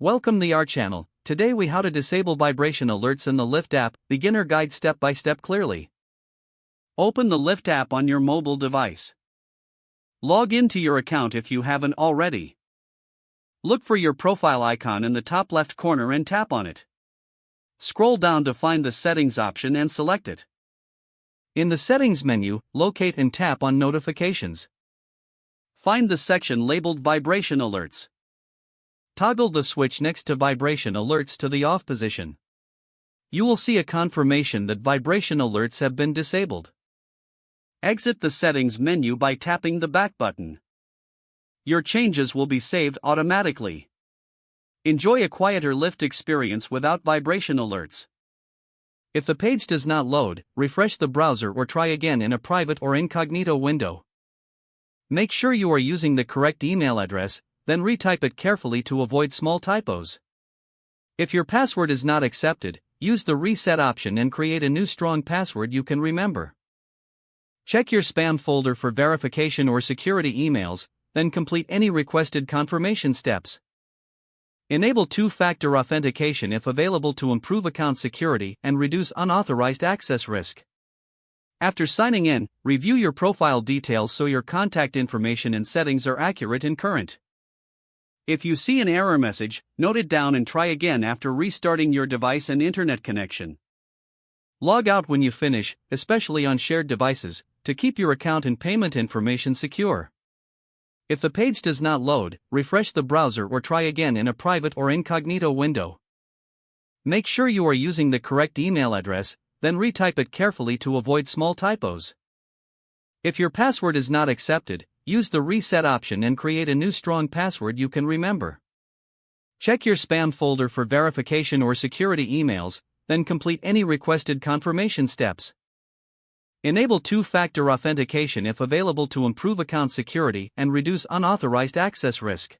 Welcome to our channel. Today we how to disable vibration alerts in the Lyft app, beginner guide step by step clearly. Open the Lyft app on your mobile device. Log into your account if you haven't already. Look for your profile icon in the top left corner and tap on it. Scroll down to find the settings option and select it. In the settings menu, locate and tap on notifications. Find the section labeled vibration alerts. Toggle the switch next to vibration alerts to the off position. You will see a confirmation that vibration alerts have been disabled. Exit the settings menu by tapping the back button. Your changes will be saved automatically. Enjoy a quieter Lyft experience without vibration alerts. If the page does not load, refresh the browser or try again in a private or incognito window. Make sure you are using the correct email address, then retype it carefully to avoid small typos. If your password is not accepted, use the reset option and create a new strong password you can remember. Check your spam folder for verification or security emails, then complete any requested confirmation steps. Enable two-factor authentication if available to improve account security and reduce unauthorized access risk. After signing in, review your profile details so your contact information and settings are accurate and current. If you see an error message, note it down and try again after restarting your device and internet connection. Log out when you finish, especially on shared devices, to keep your account and payment information secure. If the page does not load, refresh the browser or try again in a private or incognito window. Make sure you are using the correct email address, then retype it carefully to avoid small typos. If your password is not accepted, use the reset option and create a new strong password you can remember. Check your spam folder for verification or security emails, then complete any requested confirmation steps. Enable two-factor authentication if available to improve account security and reduce unauthorized access risk.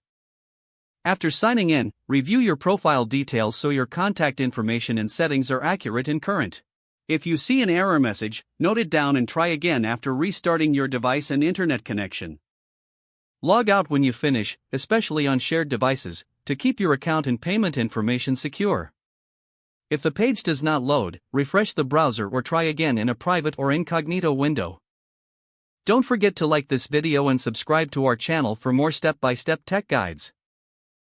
After signing in, review your profile details so your contact information and settings are accurate and current. If you see an error message, note it down and try again after restarting your device and internet connection. Log out when you finish, especially on shared devices, to keep your account and payment information secure. If the page does not load, refresh the browser or try again in a private or incognito window. Don't forget to like this video and subscribe to our channel for more step-by-step tech guides.